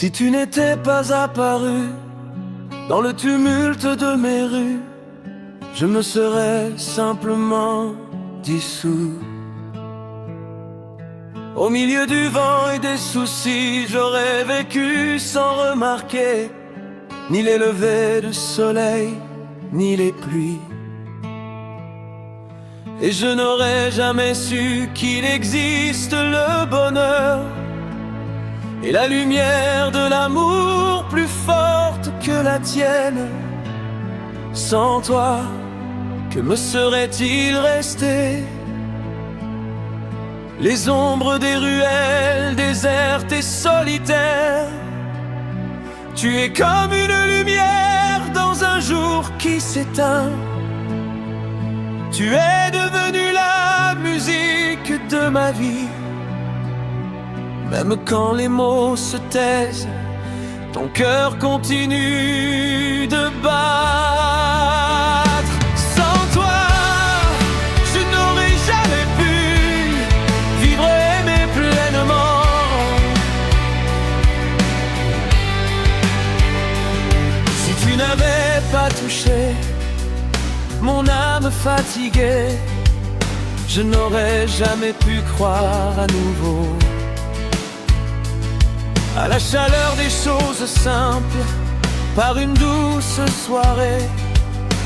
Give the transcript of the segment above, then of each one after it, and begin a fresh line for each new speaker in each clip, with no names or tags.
Si tu n'étais pas apparu dans le tumulte de mes rues, je me serais simplement dissous. Au milieu du vent et des soucis, j'aurais vécu sans remarquer ni les levers de soleil, ni les pluies. Et je n'aurais jamais su qu'il existe le bonheur et la lumière de l'amour plus forte que la tienne. Sans toi, que me serait-il resté? Les ombres des ruelles désertes et solitaires. Tu es comme une lumière dans un jour qui s'éteint. Tu es devenu la musique de ma vie. Même quand les mots se taisent, ton cœur continue de battre. Sans toi, je n'aurais jamais pu vivre et aimer pleinement. Si tu n'avais pas touché mon âme fatiguée, je n'aurais jamais pu croire à nouveau à la chaleur des choses simples, par une douce soirée,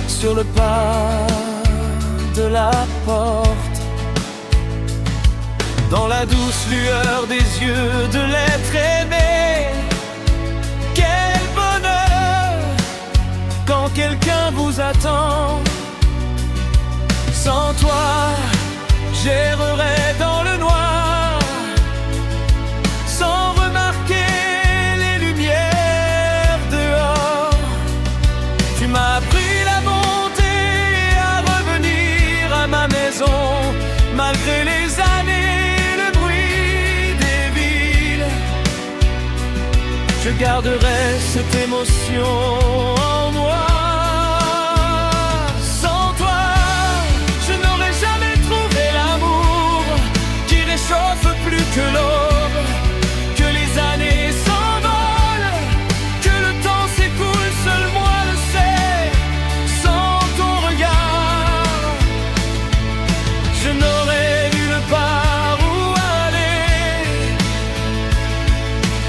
sur le pas de la porte, dans la douce lueur des yeux de l'être aimé. Quel bonheur quand quelqu'un vous attend. Sans toi, j'errerais dans le noir, sans remarquer les lumières dehors. Tu m'as appris la bonté à revenir à ma maison, malgré les années, le bruit des villes. Je garderai cette émotion en moi. Que l'aube, que les années s'envolent, que le temps s'écoule, seul moi le sais. Sans ton regard, je n'aurais nulle part où aller.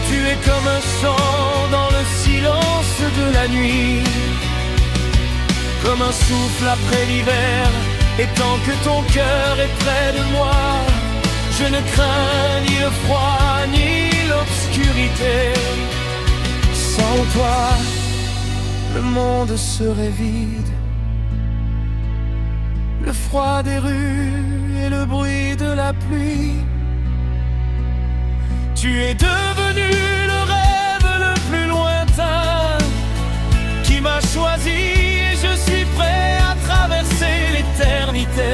Tu es comme un chant dans le silence de la nuit, comme un souffle après l'hiver. Et tant que ton cœur est près de moi, je ne crains ni le froid ni l'obscurité. Sans toi, le monde serait vide. Le froid des rues et le bruit de la pluie. Tu es devenu le rêve le plus lointain qui m'a choisi, et je suis prêt à traverser l'éternité,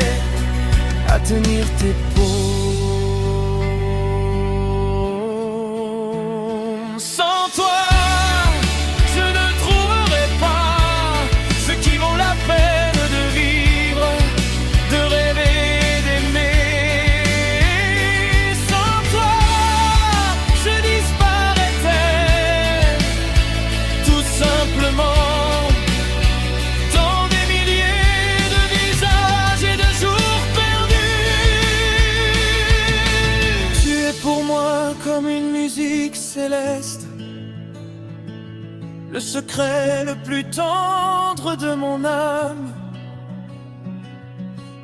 à tenir tes paumes. Comme une musique céleste, le secret le plus tendre de mon âme.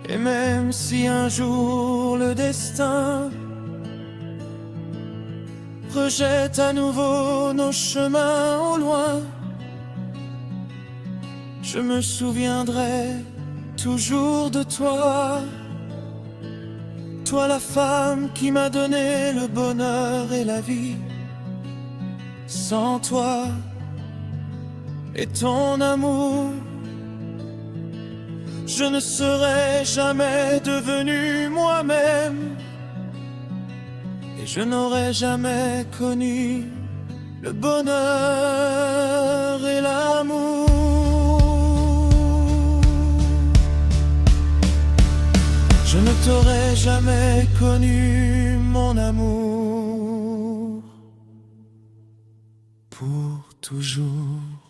Et même si un jour le destin rejette à nouveau nos chemins au loin, je me souviendrai toujours de toi. Toi la femme qui m'a donné le bonheur et la vie. Sans toi et ton amour, je ne serais jamais devenu moi-même, et je n'aurais jamais connu le bonheur et l'amour. Je ne t'aurais jamais connu, mon amour. pour toujours.